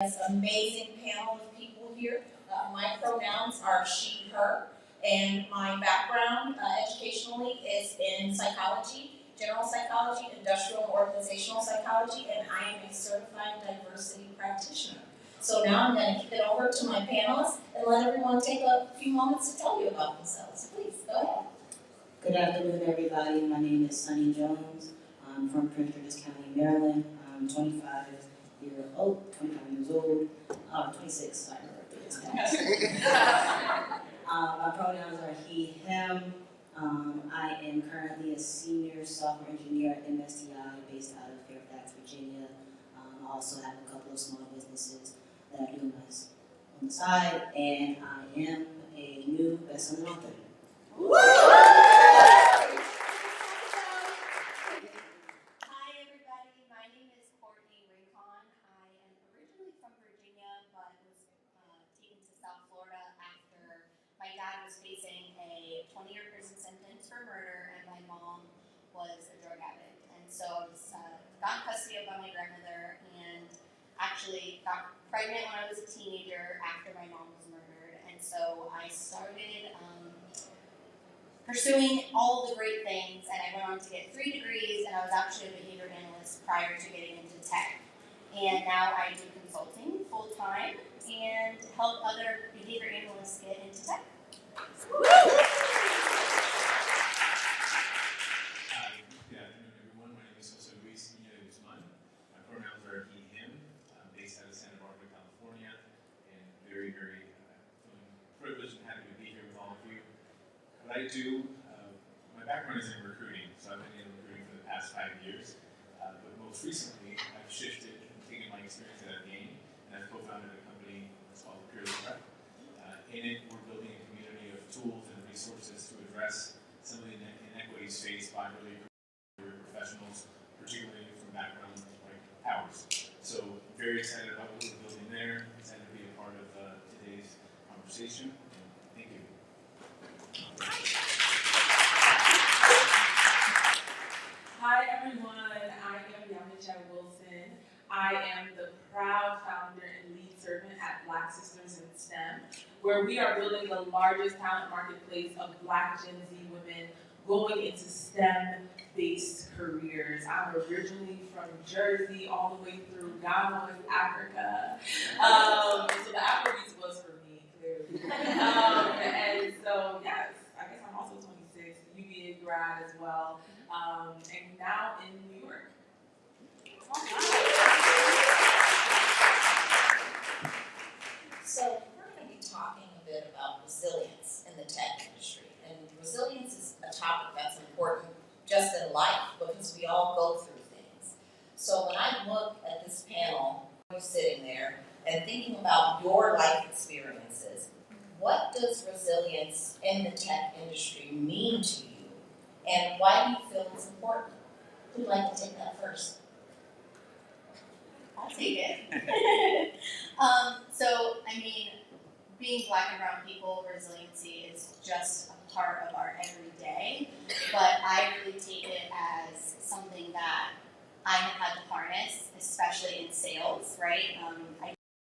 An amazing panel of people here. My pronouns are she, her, and my background educationally is in psychology, general psychology, industrial and organizational psychology, and I am a certified diversity practitioner. So now I'm going to kick it over to my panelists and let everyone take a few moments to tell you about themselves. Please, go ahead. Good afternoon, everybody. My name is Sunnie Jones. I'm from Prince George's County, Maryland. I'm 25 years old. 26, sorry, my birthday is past. My pronouns are he, him. I am currently a senior software engineer at MSTI based out of Fairfax, Virginia. I also have a couple of small businesses that I do on the side, and I am a new best-selling author. Hi everybody, my name is Kourtney Rincon. I am originally from Virginia, but was taken to South Florida after my dad was facing a 20-year prison sentence for murder and my mom was a drug addict. And so I was got in custody of by my grandmother and actually got pregnant when I was a teenager after my mom was murdered. And so I started pursuing all the great things, and I went on to get 3 degrees, and I was actually a behavior analyst prior to getting into tech. And now I do consulting full-time and help other behavior analysts get into tech. Good afternoon, everyone. My name is José Niño Guzman. My pronouns are he, him. I'm based out of Santa Barbara, California, and very, very privileged and happy to be here with all of you. What I do, my background is in recruiting, so I've been in recruiting for the past 5 years. But most recently, I've shifted and taken my experience that I've gained, and I've co-founded a company that's called Purely Prep. In it, we're building a community of tools and resources to address some of the inequities faced by early career professionals, particularly from backgrounds like ours. So, very excited about what we're building there. Excited to be a part of today's conversation. Thank you. Hi everyone, I am Nyamekye. I am the proud founder and lead servant at Black Sisters in STEM, where we are building the largest talent marketplace of Black Gen Z women going into STEM-based careers. I'm originally from Jersey, all the way through Ghana, West Africa. So the Afrobeats was for me, clearly. And so, yes, I guess I'm also 26, UVA grad as well, and now in New York. So we're going to be talking a bit about resilience in the tech industry. And resilience is a topic that's important just in life because we all go through things. So when I look at this panel, you're sitting there and thinking about your life experiences, what does resilience in the tech industry mean to you? And why do you feel it's important? Who'd like to take that first? I'll take it. So, I mean, being Black and brown people, resiliency is just a part of our everyday, but I really take it as something that I have had to harness, especially in sales, right? I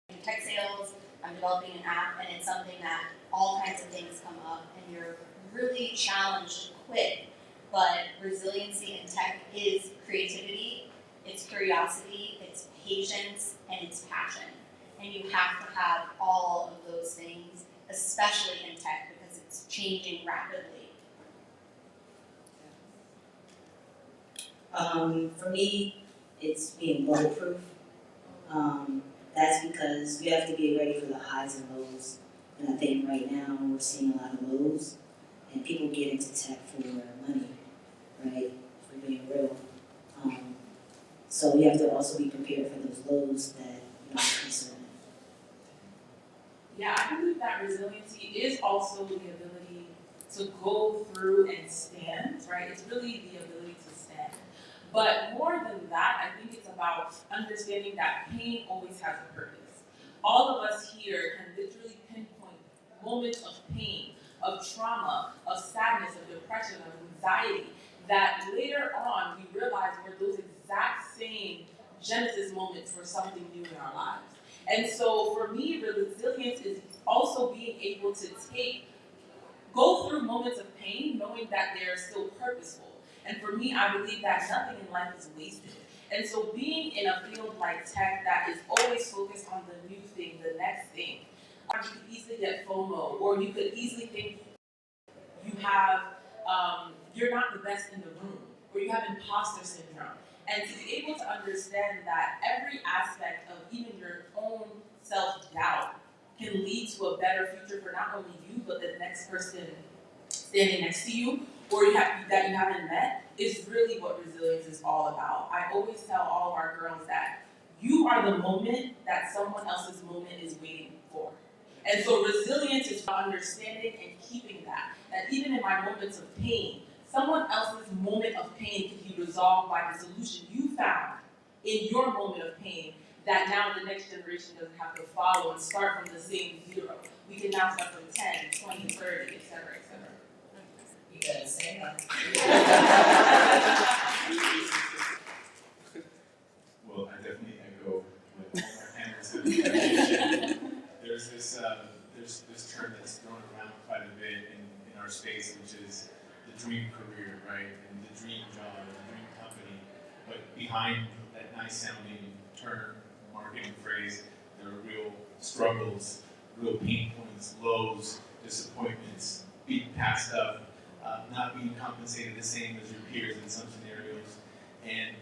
do tech sales, I'm developing an app, and it's something that all kinds of things come up, and you're really challenged to quit. But resiliency in tech is creativity, it's curiosity, it's patience, and it's passion. And you have to have all of those things, especially in tech, because it's changing rapidly. For me, it's being bulletproof. That's because we have to be ready for the highs and lows. And I think right now we're seeing a lot of lows, and people get into tech for money, right? For being real. So we have to also be prepared for those lows that concern. Yeah, I believe that resiliency is also the ability to go through and stand, right? It's really the ability to stand. But more than that, I think it's about understanding that pain always has a purpose. All of us here can literally pinpoint moments of pain, of trauma, of sadness, of depression, of anxiety, that later on we realize were those exact same Genesis moments for something new in our lives. And so for me, resilience is also being able to go through moments of pain, knowing that they're still purposeful. And for me, I believe that nothing in life is wasted. And so being in a field like tech that is always focused on the new thing, the next thing, you could easily get FOMO, or you could easily think you have, you're not the best in the room, or you have imposter syndrome. And to be able to understand that every aspect of even your own self-doubt can lead to a better future for not only you, but the next person standing next to you, or that you haven't met, is really what resilience is all about. I always tell all of our girls that you are the moment that someone else's moment is waiting for. And so resilience is understanding and keeping that. That even in my moments of pain, someone else's moment of pain can be resolved by the solution you found in your moment of pain, that now the next generation doesn't have to follow and start from the same zero. We can now start from 10, 20, 30, et cetera, et cetera. You better say that. Well, I definitely echo what all our panelists have mentioned. There's this term that's thrown around quite a bit in our space, which is the dream career, right? And the dream job, and the dream company. But behind that nice sounding term, marketing phrase, there are real struggles, real pain points, lows, disappointments, being passed up, not being compensated the same as your peers in some scenarios, and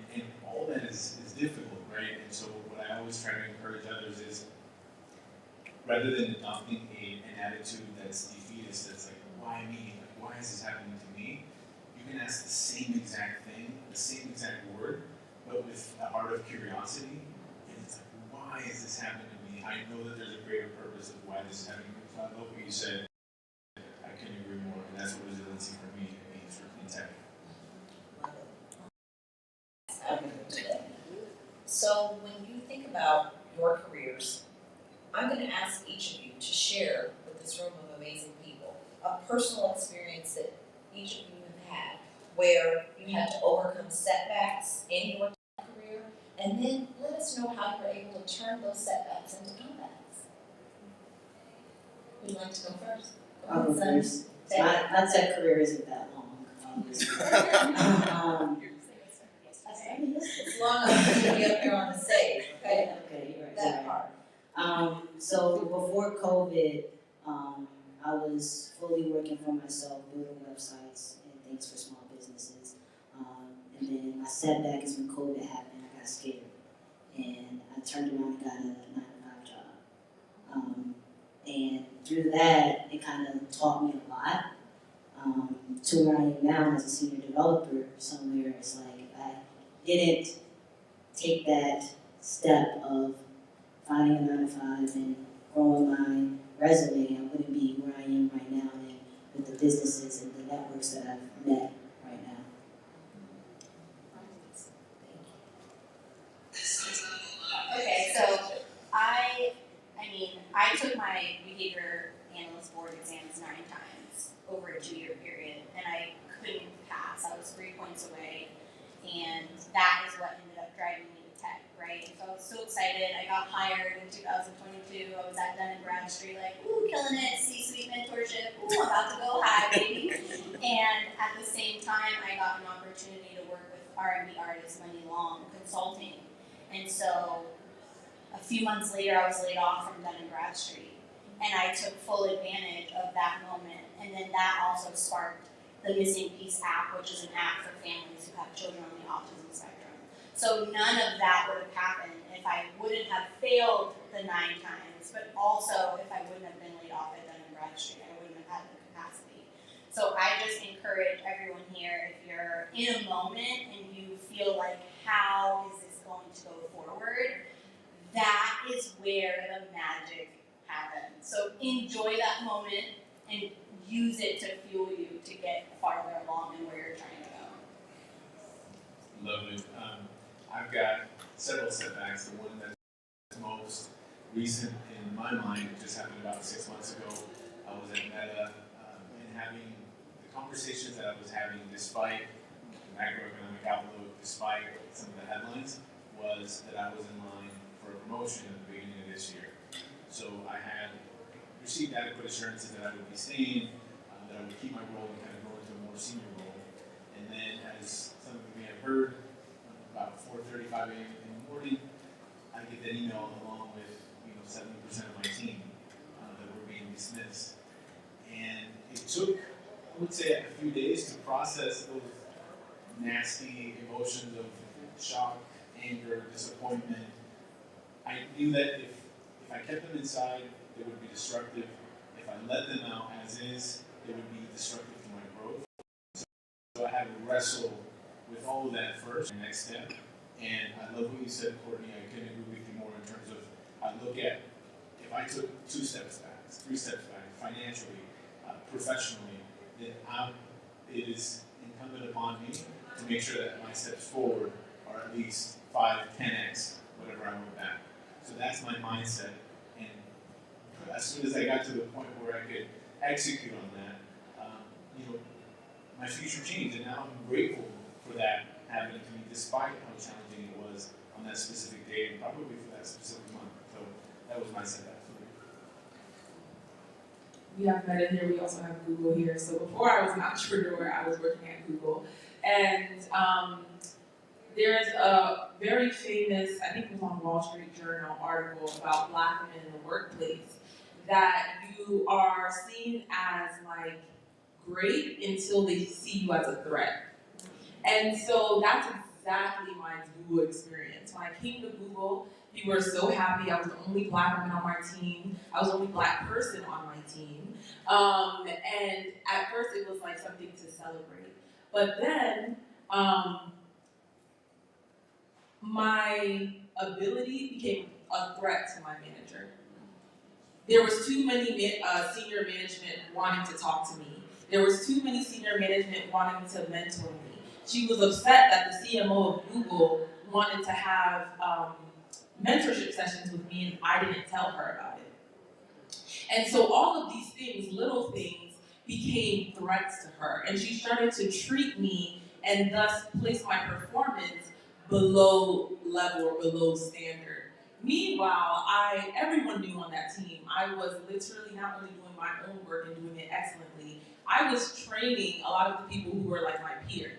all that is difficult, right? And so what I always try to encourage others is, rather than adopting an attitude that's defeatist, that's like, why me? Like, why is this happening to me? You can ask the same exact thing, the same exact word, but with a heart of curiosity, and it's like, why is this happening to me? I know that there's a greater purpose of why this is happening to me. So I love what you said. I couldn't agree more, and that's what resiliency for me means in tech. So when you think about your careers, I'm going to ask each of you to share with this room of amazing people a personal experience that each of you have had where you had to overcome setbacks in your career, and then let us know how you were able to turn those setbacks into comebacks. Who'd like to go first? I'll go first. My tech career isn't that long, obviously. It's long enough to be up here on the stage, okay? Okay, you're right. That part. So before COVID, I was fully working for myself, building websites and things for small businesses. And then my setback is when COVID happened. I got scared, and I turned around and got a 9-to-5 job. And through that, it kind of taught me a lot. To where I am now as a senior developer somewhere, it's like if I didn't take that step of finding a 9-to-5 and growing my resume, I wouldn't be where I am right now and with the businesses and the networks that I've met right now. Okay, so I took my behavior analyst board exams 9 times over a 2-year period, and I couldn't pass. I was 3 points away, and that is what ended up driving me to tech, right? So I was so excited. I got hired in 2022. I was at Dun & Bradstreet, like, ooh, killing it, C-suite mentorship, ooh, I'm about to go high, baby. And at the same time, I got an opportunity to work with R&B artist Money Long Consulting. And so a few months later, I was laid off from Dun & Bradstreet, and I took full advantage of that moment. And then that also sparked the Missing Piece app, which is an app for families who have children on the autism spectrum. So none of that would have happened if I wouldn't have failed the 9 times, but also if I wouldn't have been laid off at Dun & Bradstreet, I wouldn't have had the capacity. So I just encourage everyone here, if you're in a moment and you feel like, how is this going to go forward? That is where the magic happens. So enjoy that moment and use it to fuel you to get farther along in where you're trying to go. Love it. I've got several setbacks. The one that's most recent in my mind, it just happened about 6 months ago. I was at Meta and having the conversations that I was having despite the macroeconomic outlook, despite some of the headlines, was that I was in line for a promotion at the beginning of this this year. So I had received adequate assurances that I would be staying, that I would keep my role and kind of go into a more senior role. And then, as some of you may have heard, about 4:35 a.m. in the morning, I get that email along with 70% of my team that were being dismissed. And it took, I would say, a few days to process those nasty emotions of shock, anger, disappointment. I knew that if I kept them inside, they would be destructive. If I let them out as is, they would be destructive to my growth. So I had to wrestle with all of that first, the next step. And I love what you said, Kourtney. I couldn't agree with you more in terms of, I look at, if I took 2 steps back, 3 steps back, financially, professionally, then it is incumbent upon me to make sure that my steps forward are at least 5, 10x, whatever I went back. So that's my mindset. And as soon as I got to the point where I could execute on that, my future changed, and now I'm grateful for that happening to me, despite how challenging it was on that specific day, and probably for that specific month. So that was my setback. We have Meta here, we also have Google here. So before I was an entrepreneur, I was working at Google. And there's a very famous, I think it was on Wall Street Journal article about Black women in the workplace, that you are seen as like great until they see you as a threat. And so that's exactly my Google experience. When I came to Google, people were so happy. I was the only Black woman on my team. I was the only Black person on my team. And at first it was like something to celebrate. But then my ability became a threat to my manager. There was too many senior management wanting to talk to me. There was too many senior management wanting to mentor me. She was upset that the CMO of Google wanted to have mentorship sessions with me and I didn't tell her about it. And so all of these things, little things, became threats to her. And she started to treat me and thus place my performance below level or below standard. Meanwhile, everyone knew on that team, I was literally not only doing my own work and doing it excellently, I was training a lot of the people who were like my peers.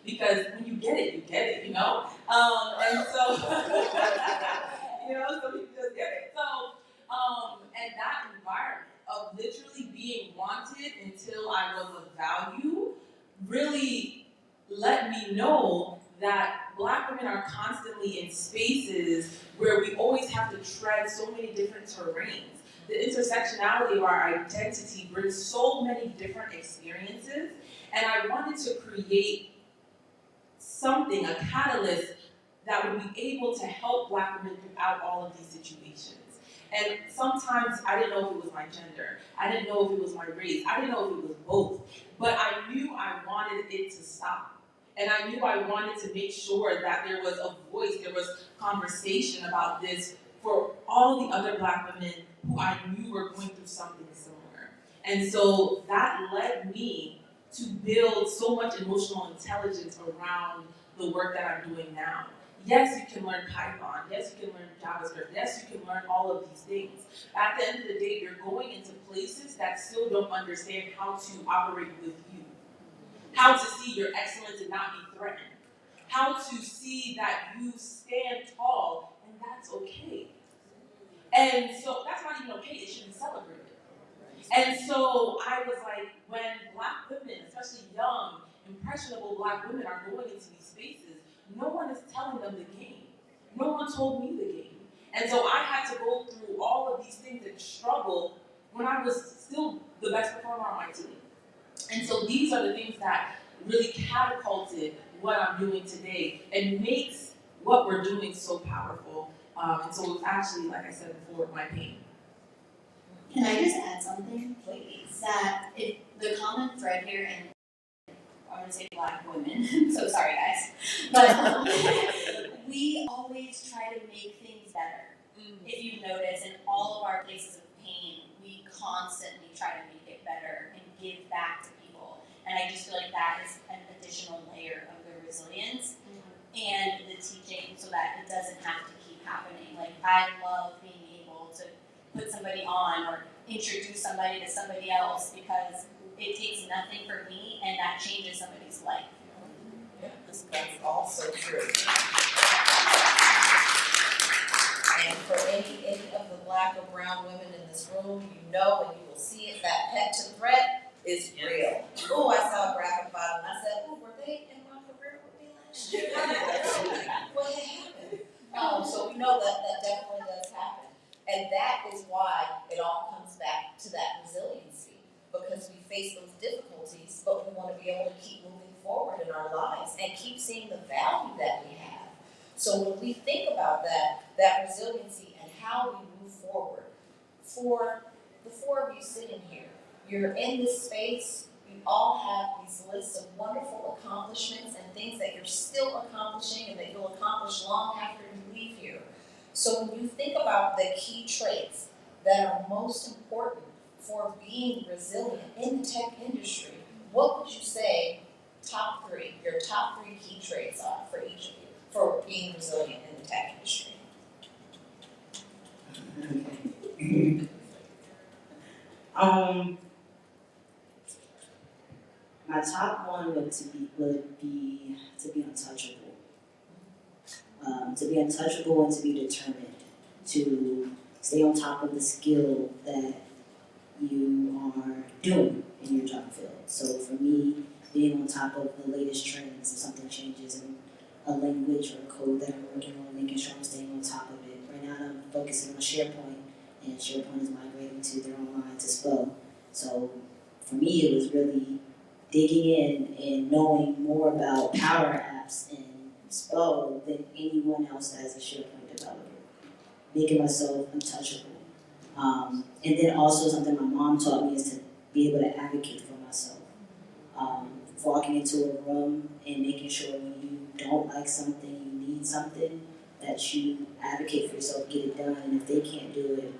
Because when you get it, And so, so people just get it. So, and that environment of literally being wanted until I was of value really let me know that Black women are constantly in spaces where we always have to tread so many different terrains. The intersectionality of our identity brings so many different experiences, and I wanted to create something, a catalyst that would be able to help Black women throughout all of these situations. And sometimes I didn't know if it was my gender, I didn't know if it was my race, I didn't know if it was both, but I knew I wanted it to stop. And I knew I wanted to make sure that there was a voice, there was conversation about this for all the other Black women who I knew were going through something similar. And so that led me to build so much emotional intelligence around the work that I'm doing now. Yes, you can learn Python. Yes, you can learn JavaScript. Yes, you can learn all of these things. At the end of the day, you're going into places that still don't understand how to operate with you. How to see your excellence and not be threatened. How to see that you stand tall and that's okay. And so that's not even okay, it should be celebrated. And so I was like, when Black women, especially young, impressionable Black women are going into these spaces, no one is telling them the game. No one told me the game. And so I had to go through all of these things and struggle when I was still the best performer on my team. And so these are the things that really catapulted what I'm doing today and makes what we're doing so powerful. And so it's actually, like I said before, my pain. Can I just add something, please? That if the common thread here, and I want to say Black women, so sorry guys, but we always try to make things better. If you notice, in all of our places of pain, we constantly try to make it better and give back to people. And I just feel like that is an additional layer of the resilience and the teaching so that it doesn't have to keep happening. Like, I love being able put somebody on or introduce somebody to somebody else, because it takes nothing for me and that changes somebody's life. Yeah, that's also true. And for any of the Black or brown women in this room, you know and you will see it, that pet to threat is real. Oh, I saw a graphic file and I said, oh, were they in my career with me last year? What happened? So we know that definitely does happen. And that is why it all comes back to that resiliency, because we face those difficulties, but we want to be able to keep moving forward in our lives and keep seeing the value that we have. So when we think about that resiliency and how we move forward, for the four of you sitting here, you're in this space, you all have these lists of wonderful accomplishments and things that you're still accomplishing and that you'll accomplish long after you leave here. So when you think about the key traits that are most important for being resilient in the tech industry, what would you say your top three key traits are for each of you for being resilient in the tech industry? My top one would be to be untouchable. To be untouchable and to be determined, to stay on top of the skill that you are doing in your job field. So for me, being on top of the latest trends, if something changes in a language or a code that I'm working on, making sure I'm staying on top of it. Right now I'm focusing on Sharepoint, and Sharepoint is migrating to their online to SPO. So for me, it was really digging in and knowing more about Power Apps and SPO than anyone else as a SharePoint developer, making myself untouchable. And then also something my mom taught me is to be able to advocate for myself. Walking into a room and making sure when you don't like something, you need something, that you advocate for yourself, get it done, and if they can't do it,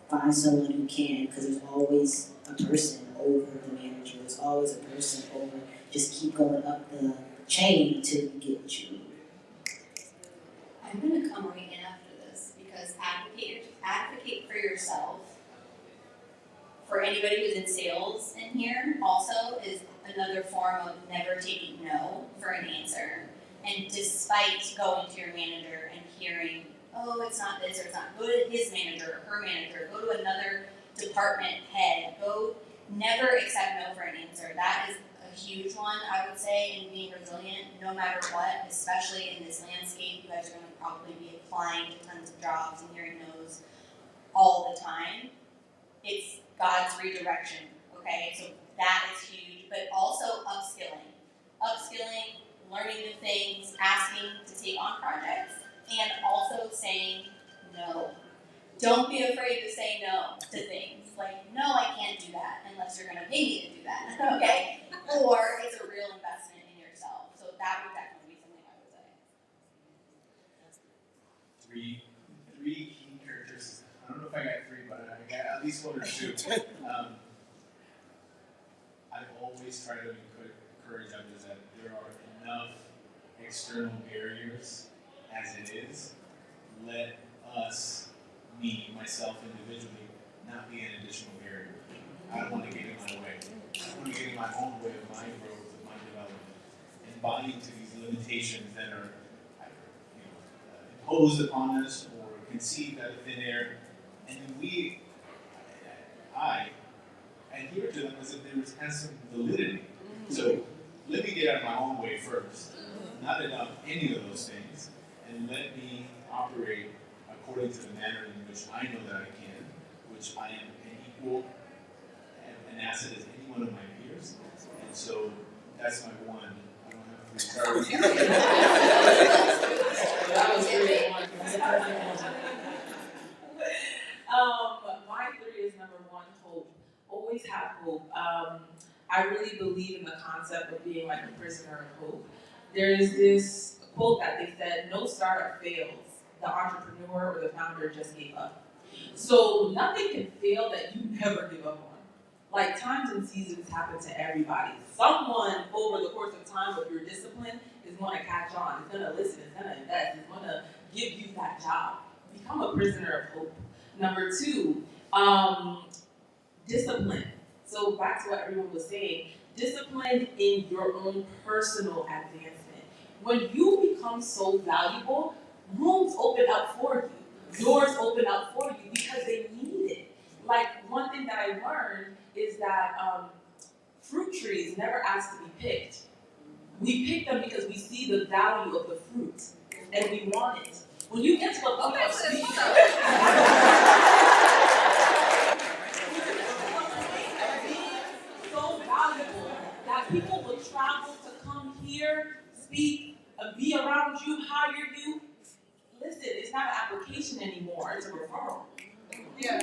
find someone who can, because there's always a person over the manager, there's always a person over, just keep going up the chain until you get what you need. I'm going to come right in after this, because advocate for yourself. For anybody who's in sales in here, also is another form of never taking no for an answer. And despite going to your manager and hearing, oh, it's not this or it's not, go to his manager or her manager, go to another department head, never accept no for an answer. That is a huge one, I would say, in being resilient, no matter what, especially in this landscape. You guys are going to probably be applying to tons of jobs and hearing no's all the time. It's God's redirection, okay? So that is huge, but also upskilling. Upskilling, learning new things, asking to take on projects, and also saying no. Don't be afraid to say no to things. Like, no, I can't do that unless you're gonna pay me to do that, okay? Or it's a real investment in yourself. So that would definitely be something I would say. Three key characteristics. I don't know if I got three, but I got at least one or two. I've always tried to encourage others that there are enough external barriers as it is. Let us, myself individually, not be an additional barrier. I don't want to get in my way. I don't want to get in my own way of my growth, of my development, and buying into these limitations that are imposed upon us or conceived out of thin air. And then I adhere to them as if there has some validity. So let me get out of my own way first, not adopt any of those things, and let me operate according to the manner in which I know that I can, which I am an equal, an asset as any one of my peers. And so that's my one. I don't have three. Sorry. That was really one. My three is number one, hope. Always have hope. I really believe in the concept of being like a prisoner of hope. There is this quote that they said, no startup fails. The entrepreneur or the founder just gave up. So nothing can fail that you never give up on. Like times and seasons happen to everybody. Someone over the course of time with your discipline is going to catch on. It's going to listen. It's going to invest. It's going to give you that job. Become a prisoner of hope. Number two, Discipline. So back to what everyone was saying, discipline in your own personal advancement. When you become so valuable, rooms open up for you, doors open up for you because they need it. Like one thing that I learned is that fruit trees never ask to be picked. We pick them because we see the value of the fruit and we want it. When you get to a point of speed, so valuable that people will travel to come here, speak, be around you, hire you. Listen, it's not an application anymore, it's a referral. Yeah.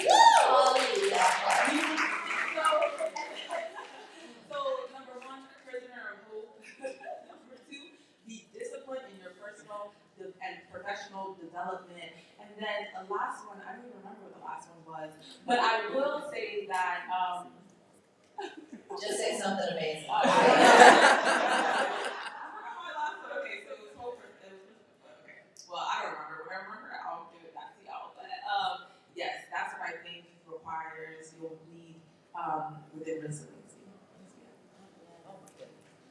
So number one, prisoner of hope. Number two, be disciplined in your personal and professional development. And then the last one, I don't even remember what the last one was, but I will say that Just say something amazing. Okay, so it was hope. Okay. Well, I don't remember. When I remember, I'll give it back to y'all. But yes, that's what I think requires you'll need within resiliency.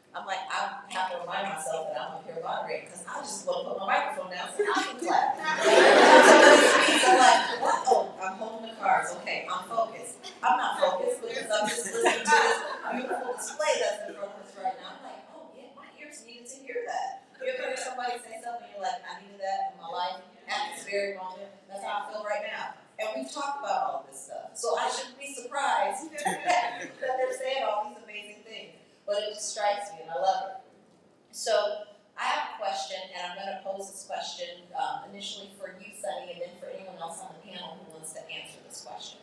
I'm like, I have to remind myself that I'm up here moderating because I just want to put my microphone down so I can clap. I'm like, what? Oh, I'm holding the cards. Okay, I'm focused. I'm not focused because I'm just listening to this beautiful display that's in front of us right now. I'm like, oh yeah, my ears needed to hear that. You ever hear somebody say something and you're like, I needed that in my life at this very moment? That's how I feel right now. And we've talked about all of this stuff. So I shouldn't be surprised that they're saying all these amazing things. But it just strikes me, and I love it. So I have a question, and I'm going to pose this question initially for you, Sunnie, and then for anyone else on the panel who wants to answer this question.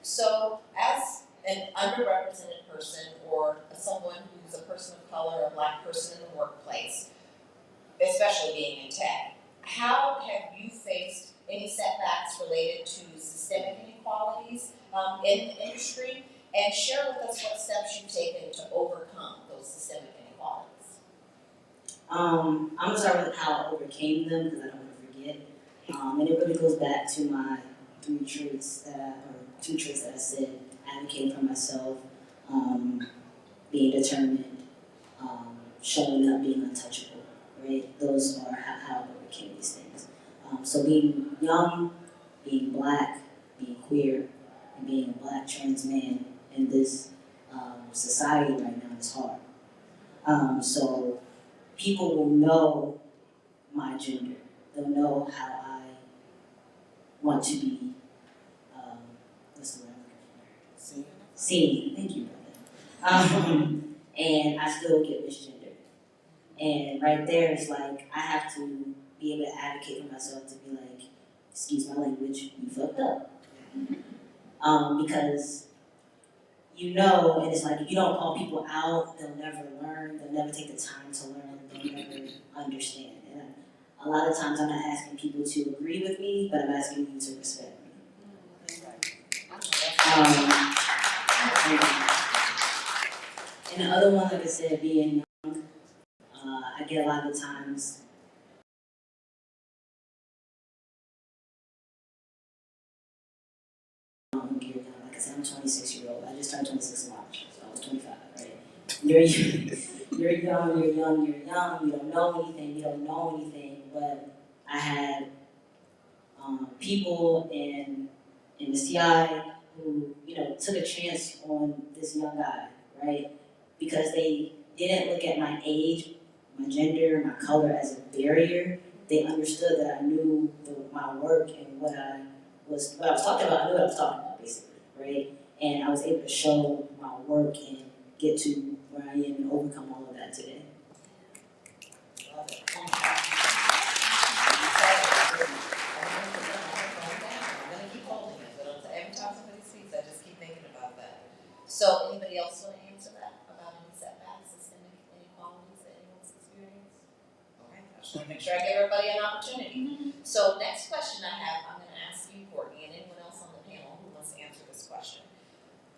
So as an underrepresented person or someone who's a person of color or a Black person in the workplace, especially being in tech, how have you faced any setbacks related to systemic inequalities in the industry? And share with us what steps you've taken to overcome those systemic inequalities. I'm gonna start with how I overcame them because I don't want to forget. And it really goes back to my two traits that I said: advocating for myself, being determined, showing up, being untouchable. Right? Those are how I overcame these things. So being young, being Black, being queer, and being a Black trans man in this society right now is hard. So people will know my gender. They'll know how I want to be, what's the word I'm looking for? Seen. Thank you, brother. And I still get misgendered. And right there, it's like I have to be able to advocate for myself to be like, excuse my language, you fucked up. Because you know, and it's like if you don't call people out, they'll never learn, they'll never take the time to learn, they'll never understand. And a lot of times I'm not asking people to agree with me, but I'm asking you to respect me. And the other one, like I said, being young, I get a lot of the times like I said, I'm 26-year-old. I just turned 26 in March, so I was 25, right? You're young, you don't know anything, but I had people in the CI who, took a chance on this young guy, right? Because they didn't look at my age, my gender, my color as a barrier. They understood that I knew my work and what I was talking about. I knew what I was talking about, basically, right? And I was able to show my work and get to where I am and overcome all of that today. Love it. I'm going to keep holding it, but every time somebody speaks, I just keep thinking about that. So, anybody else want to answer that about any setbacks, systemic inequalities that anyone's experienced? Okay, I just want to make sure I give everybody an opportunity. So, next question I have, I'm going to ask you, Kourtney, and anyone else on the panel who wants to answer this question.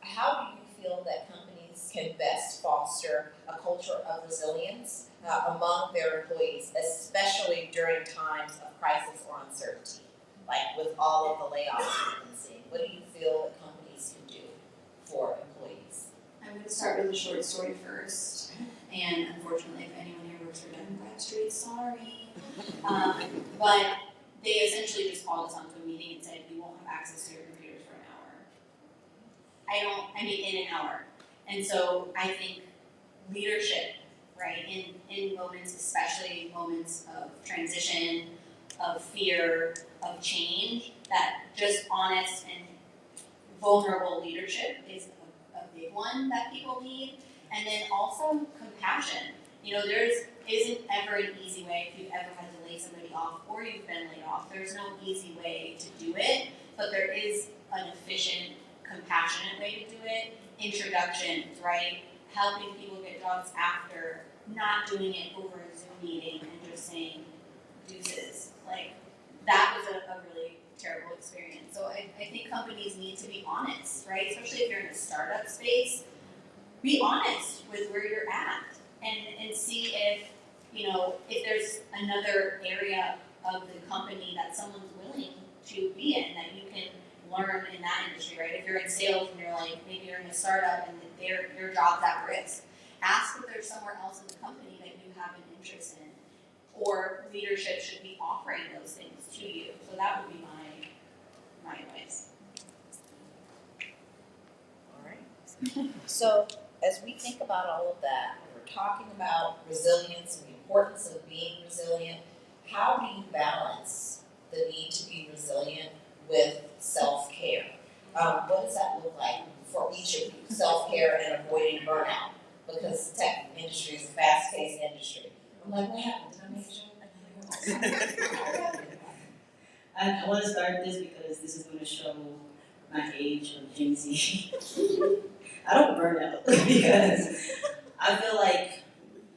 How do you feel that companies can best foster a culture of resilience among their employees, especially during times of crisis or uncertainty, like with all of the layoffs we've been seeing? What do you feel that with a short story first. And unfortunately, if anyone here works for Dun& Bradstreet, sorry. But they essentially just called us onto a meeting and said, you won't have access to your computers for an hour. In an hour. And so I think leadership, right, in moments, especially moments of transition, of fear, of change, that just honest and vulnerable leadership is a big one that people need. And then also compassion. You know, isn't ever an easy way if you've ever had to lay somebody off or you've been laid off. There's no easy way to do it, but there is an efficient, compassionate way to do it. Introductions, right? Helping people get jobs after, not doing it over a Zoom meeting and just saying deuces. Like, that was a really terrible experience. So I think companies need to be honest, right? Especially if you're in a startup space. Be honest with where you're at and see if, you know, if there's another area of the company that someone's willing to be in that you can learn in that industry, right? If you're in sales and you're like, maybe you're in a startup and your job's at risk, ask if there's somewhere else in the company that you have an interest in, or leadership should be offering those things to you. So that would be my advice. All right. So as we think about all of that, we're talking about resilience and the importance of being resilient. How do you balance the need to be resilient with self-care? What does that look like for each of you? Self-care and avoiding burnout, because the tech industry is a fast-paced industry. I'm like, what happened? Did I make a joke? I want to start this because this is going to show my age of Gen Z. I don't burn out because I feel like,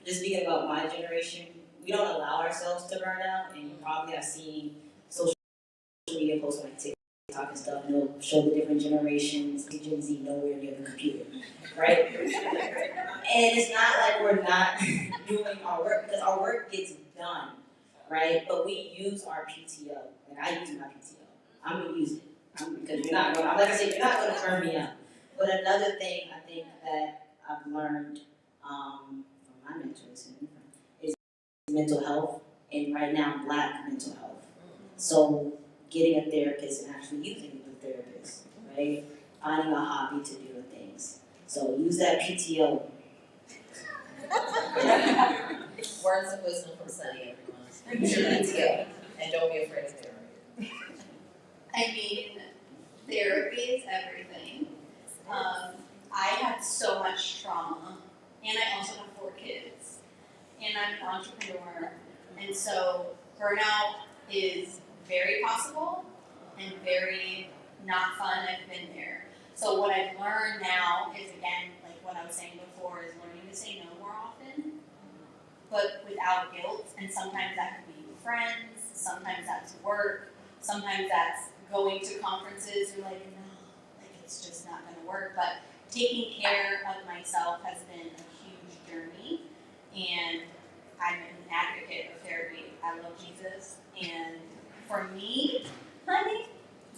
just speaking about my generation, we don't allow ourselves to burn out, and you probably have seen social media posts like TikTok and stuff, and it'll show the different generations. Gen Z nowhere near the computer, right? And it's not like we're not doing our work, because our work gets done, right? But we use our PTO, and I use my PTO. I'm gonna use it because you're not going. Like I said, you're not going to burn me out. But another thing I think that I've learned from my mentors is mental health, and right now Black mental health. So getting a therapist and actually using the therapist, right? Finding a hobby to do things. So use that PTO. Words of wisdom from Sunnie, everyone. Use your PTO, and don't be afraid of therapy. I mean, therapy is everything. I had so much trauma, and I also have 4 kids, and I'm an entrepreneur, and so burnout is very possible and very not fun. I've been there. So what I've learned now is, again, like what I was saying before, is learning to say no more often, but without guilt. And sometimes that could be friends, sometimes that's work, sometimes that's going to conferences. You're like, no, like it's just not going to work. But taking care of myself has been a huge journey, and I'm an advocate of therapy. I love Jesus, and for me, honey,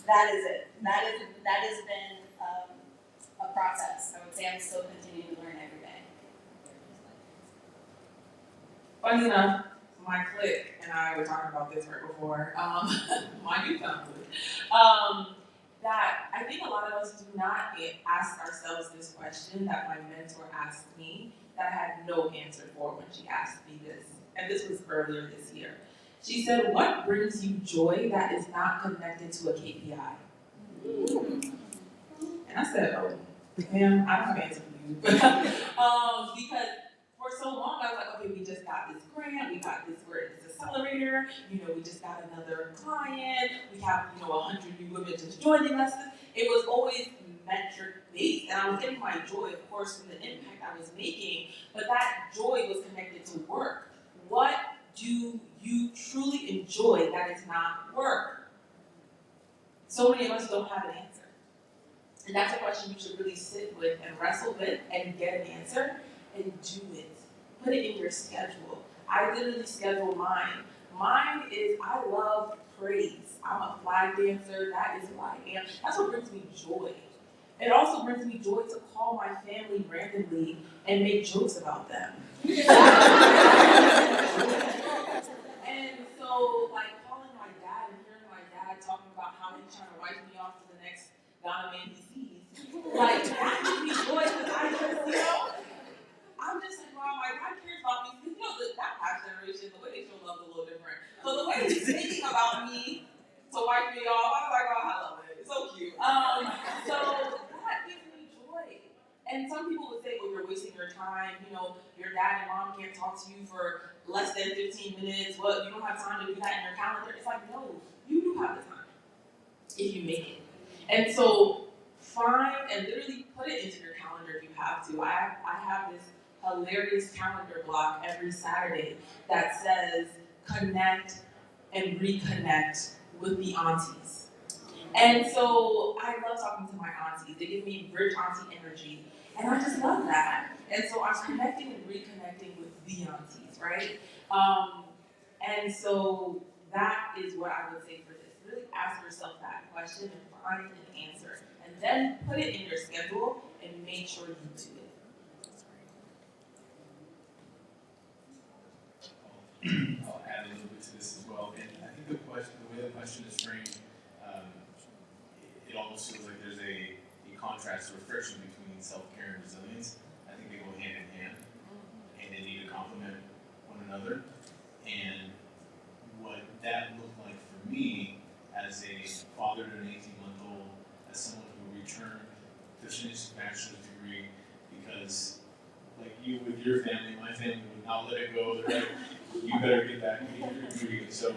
that is it. That has been a process. I would say I'm still continuing to learn every day. Funny enough, my clique and I were talking about this right before, my newfound clique, that I think a lot of us do not ask ourselves this question that my mentor asked me, that I had no answer for when she asked me this. And this was earlier this year. She said, what brings you joy that is not connected to a KPI? And I said, oh, ma'am, I don't have an answer for you. Because for so long, I was like, okay, we just got this grant, we got this, we're in this accelerator, we just got another client, we have, 100 new women just joining us. It was always metric-based, and I was getting my joy, of course, from the impact I was making, but that joy was connected to work. What do you truly enjoy that is not work? So many of us don't have an answer. And that's a question you should really sit with and wrestle with and get an answer and do it. Put it in your schedule. I literally schedule mine. Mine is, I love praise. I'm a flag dancer. That is who I am. That's what brings me joy. It also brings me joy to call my family randomly and make jokes about them. And so, like, calling my dad and hearing my dad talking about how he's trying to wipe me off to the next Ghana man he sees, like, that gives me joy because I just, I'm just like, wow, my dad cares about me. Because, that past generation, the way they show love is a little different. So the way he's thinking about me to wipe me off, I was like, oh, I love it. It's so cute. So that gives me joy. And some people would say, well, you're wasting your time. Your dad and mom can't talk to you for less than 15 minutes. Well, you don't have time to do that in your calendar. It's like, no, you do have the time if you make it. And so find and literally put it into your calendar if you have to. I have this hilarious calendar block every Saturday that says connect and reconnect with the aunties. And so I love talking to my aunties. They give me rich auntie energy. And I just love that. And so I'm connecting and reconnecting with the aunties, right? And so that is what I would say for this. Really ask yourself that question and find an answer. And then put it in your schedule and make sure you do it. I'll add a little bit to this as well. And I think the way the question is framed, it almost feels like there's a contrast or friction between self-care and resilience. I think they go hand in hand, and they need to complement one another. And what that looked like for me as a father to an 18-month-old, as someone who returned to finish a bachelor's degree, because like you with your family, my family would not let it go. They're like, you better get back and get your degree. So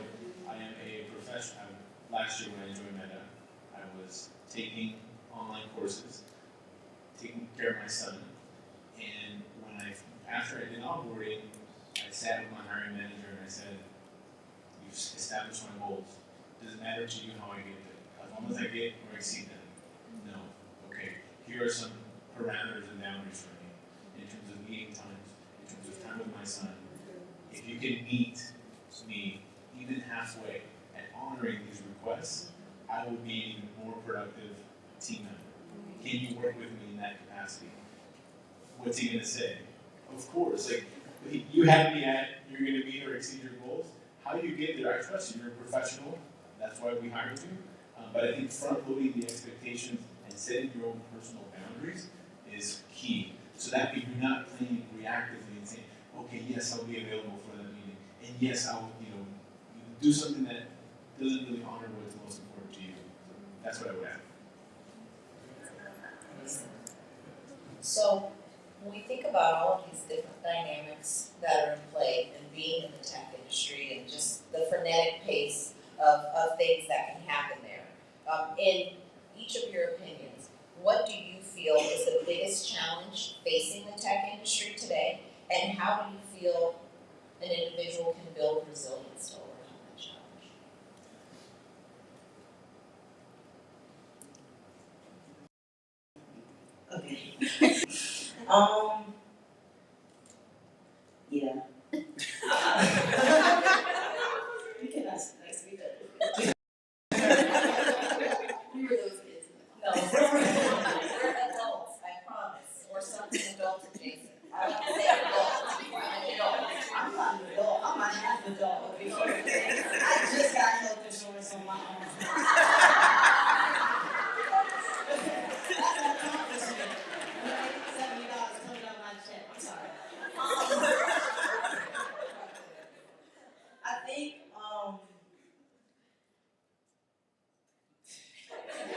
I am a professional. Last year when I joined Meta, I was taking online courses, taking care of my son, and after I did onboarding, I sat with my hiring manager and I said, "You've established my goals. Does it matter to you how I get there? As long as I get or exceed them." No. Okay. Here are some parameters and boundaries for me in terms of meeting times, in terms of time with my son. If you can meet me even halfway at honoring these requests, I will be an even more productive team member. Can you work with me in that capacity? What's he gonna say? Of course, like you have me at you're gonna meet or exceed your goals. How do you get there? I trust you. You're a professional. That's why we hired you. But I think front-loading the expectations and setting your own personal boundaries is key. So that way you're not playing reactively and saying, okay, yes, I'll be available for that meeting, and yes, I'll, do something that doesn't really honor what's most important to you. That's what I would add. So when we think about all of these different dynamics that are in play and being in the tech industry and just the frenetic pace of things that can happen there, in each of your opinions, what do you feel is the biggest challenge facing the tech industry today, and how do you feel an individual can build resilience to overcome that challenge? Okay. Yeah. We can ask next week. We were those kids. No, we're adults, I promise, or something adult adjacent. I want to say adult, I'm an adult. I'm not an adult. I'm a half adult. I just got health insurance on my own. That's an accomplishment. $70 coming out of my check. I'm sorry. I think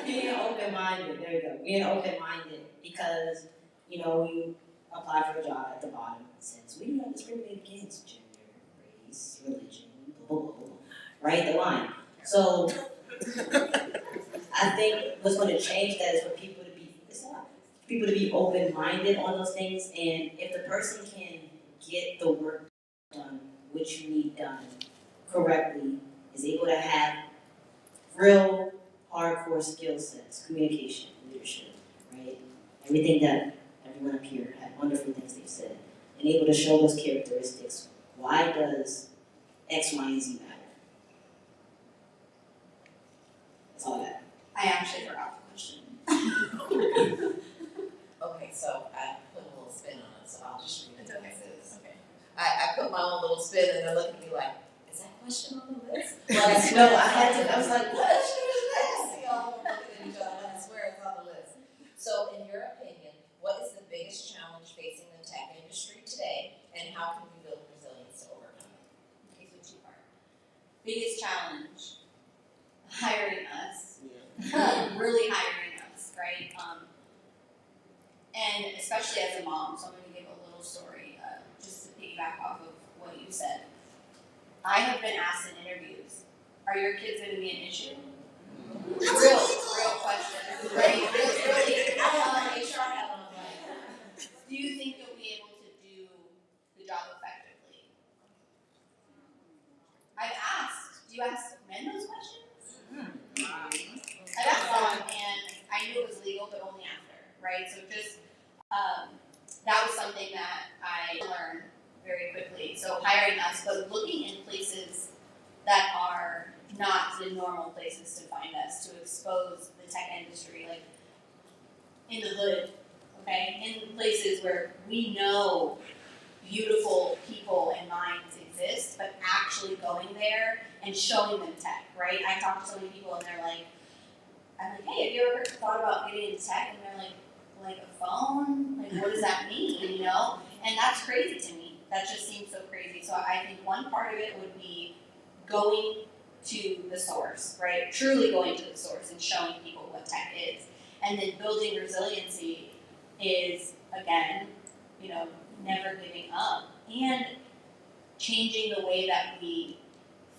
being open-minded. There you go. Being open-minded because you apply for a job at the bottom. It says we do not discriminate against gender, race, religion, blah blah blah. Right, the line. So I think what's going to change that is for people to be open-minded on those things, and if the person can get the work done, which you need done correctly, is able to have real hardcore skill sets, communication, leadership, right? Everything that everyone up here had wonderful things they've said, and able to show those characteristics. Why does X, Y, and Z matter? That's all I got. I actually forgot the question. Okay, so I put a little spin on it, so I'll just read it It's okay. as is. Okay. I put my own little spin and they're looking at me like, is that question on the list? Well, I No, swear, I was like, what question is this? See, all of them looking at each other, and I swear it's on the list. So in your opinion, what is the biggest challenge facing the tech industry today, and how can we build resilience to overcome it? Okay, so two-part. Biggest challenge, hiring us. Really hiring us, right? And especially as a mom, so I'm going to give a little story just to piggyback off of what you said. I have been asked in interviews, are your kids going to be an issue? Real question, right? Really. HR had on like, Do you think you'll be able to do the job effectively? I've asked. Do you ask men those questions? I've asked them, and I knew it was legal, but only after, right? So just that was something that I learned very quickly. So hiring us, but looking in places that are not the normal places to find us, to expose the tech industry, like in the hood, okay? In places where we know beautiful people and minds exist, but actually going there and showing them tech, right? I talk to so many people and they're like, I'm like, hey, have you ever thought about getting into tech? And they're like a phone? Like, what does that mean, you know? And that's crazy to me. That just seems so crazy. So I think one part of it would be going to the source, right? Truly going to the source and showing people what tech is. And then building resiliency is, again, you know, never giving up and changing the way that we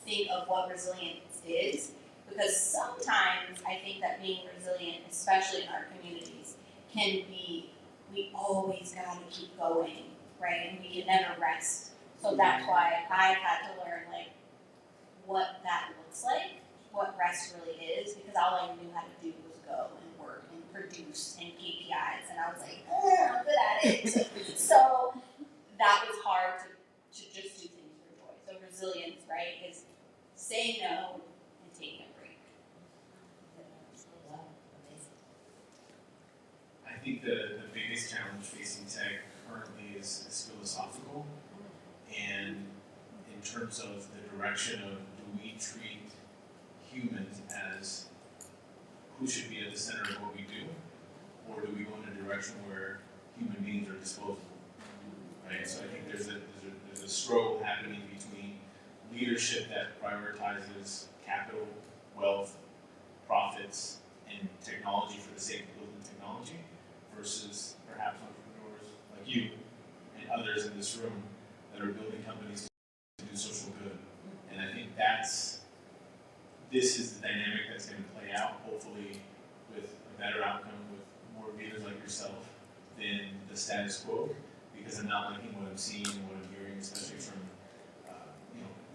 think of what resilience is. Because sometimes I think that being resilient, especially in our communities, can be, we always gotta keep going, right? And we can never rest. So that's why I've had to learn like what that looks like, what rest really is, because all I knew how to do was go and work and produce and KPIs, and I was like, I'm good at it. So that was hard to just do things for joy. So resilience, right, is saying no and taking a break. wow, amazing. I think the biggest challenge facing tech currently is philosophical, and in terms of the direction of do we treat humans as who should be at the center of what we do, or do we go in a direction where human beings are disposable, right? So I think there's a struggle happening between leadership that prioritizes capital, wealth, profits, and technology for the sake of building technology, versus perhaps entrepreneurs like you and others in this room that are building companies to do social good. And I think this is the dynamic that's going to play out, hopefully with a better outcome, with more leaders like yourself than the status quo, because I'm not liking what I'm seeing and what I'm hearing, especially from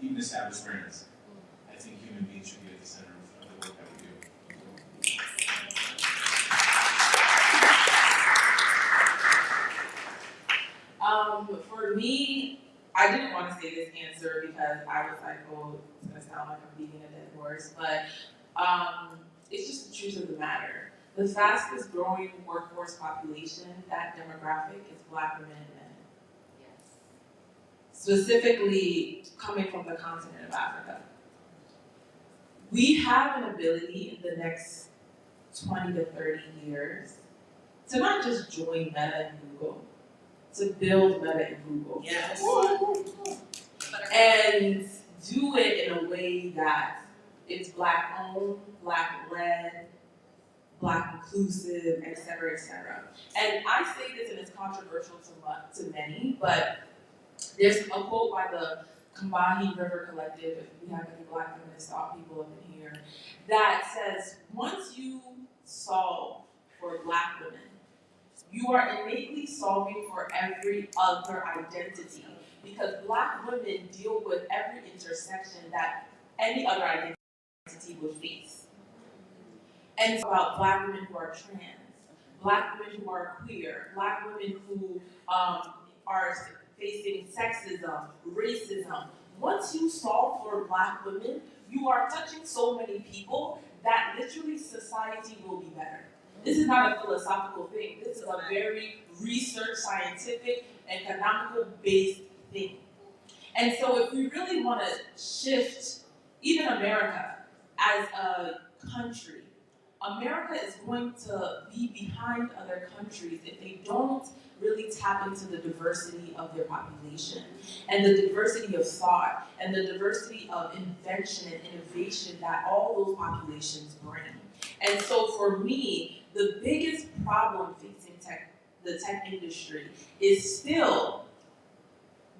even established brands. I think human beings should be at the center of the work that we do. For me, I didn't want to say this answer because I was like, oh, it's going to sound like I'm beating a dead horse, but it's just the truth of the matter. The fastest growing workforce population, that demographic, is Black women and men. Yes. Specifically coming from the continent of Africa. We have an ability in the next 20 to 30 years to not just join Meta and Google, to build Meta and Google. Yes. And do it in a way that it's Black owned, Black led, Black inclusive, et cetera, et cetera. And I say this and it's controversial to many, but there's a quote by the Combahee River Collective, if we have any Black feminist thought people up in here, that says, once you solve for Black women, you are innately solving for every other identity, because Black women deal with every intersection that any other identity would face. And it's about Black women who are trans, Black women who are queer, Black women who are facing sexism, racism. Once you solve for Black women, you are touching so many people that literally society will be better. This is not a philosophical thing. This is a very research, scientific, and economical-based thing. And so if we really want to shift even America as a country, America is going to be behind other countries if they don't really tap into the diversity of their population and the diversity of thought and the diversity of invention and innovation that all those populations bring. And so for me, the biggest problem facing the tech industry is still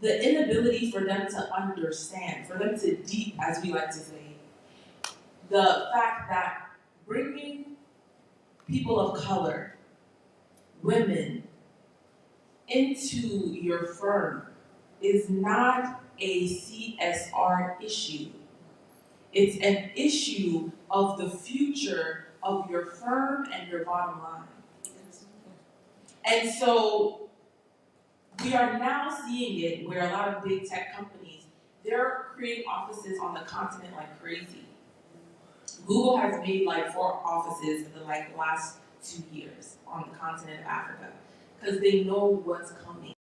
the inability for them to understand, for them to deep, as we like to say, the fact that bringing people of color, women, into your firm is not a CSR issue. It's an issue of the future of your firm and your bottom line. And so we are now seeing it where a lot of big tech companies, they're creating offices on the continent like crazy. Google has made like 4 offices in the last 2 years on the continent of Africa because they know what's coming.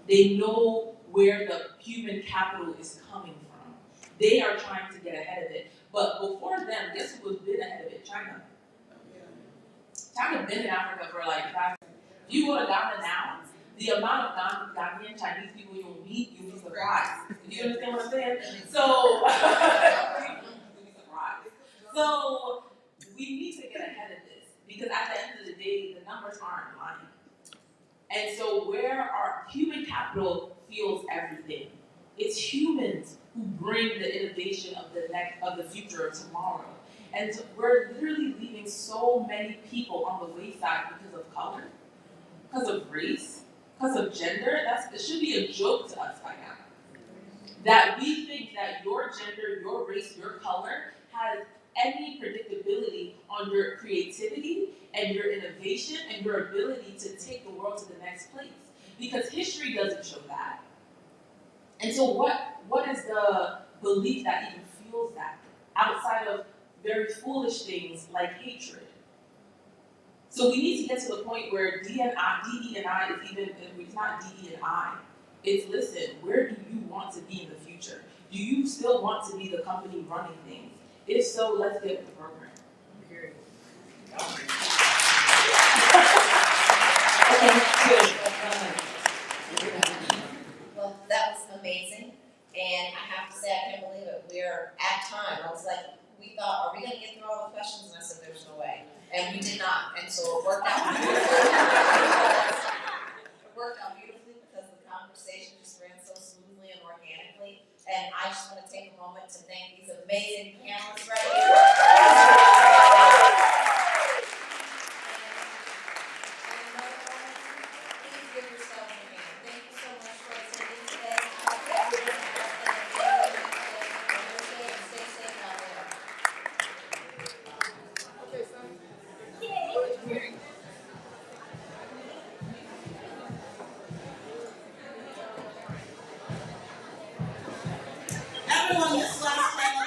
They know where the human capital is coming from. They are trying to get ahead of it. But before them, guess who has been ahead of it? China. China's been in Africa for like 5 years. If you go to Ghana now, the amount of Ghanaian Chinese people you'll meet, you'll be surprised. You understand what I'm saying? So, you'll be surprised. So, we need to get ahead of this because at the end of the day, the numbers aren't lying. And so, where our human capital fuels everything. It's humans who bring the innovation of the future of tomorrow. And so we're literally leaving so many people on the wayside because of color, because of race, because of gender. It should be a joke to us by now. That we think that your gender, your race, your color has any predictability on your creativity and your innovation and your ability to take the world to the next place. Because history doesn't show that. And so what is the belief that even fuels that outside of very foolish things like hatred? So we need to get to the point where DE&I is even, it's not DE&I. It's listen, where do you want to be in the future? Do you still want to be the company running things? If so, let's get with the program. Period. Well, that was amazing, and I have to say, I can't believe it. We're at time. I was like, we thought, are we going to get through all the questions? And I said, there's no way. And we did not, and so it worked out beautifully. It worked out beautifully because the conversation just ran so smoothly and organically. And I just want to take a moment to thank these amazing panelists right here. Please give yourself a hand. Thank you so much for attending today. Stay safe out there. Okay, Sunnie. Everyone, this last panel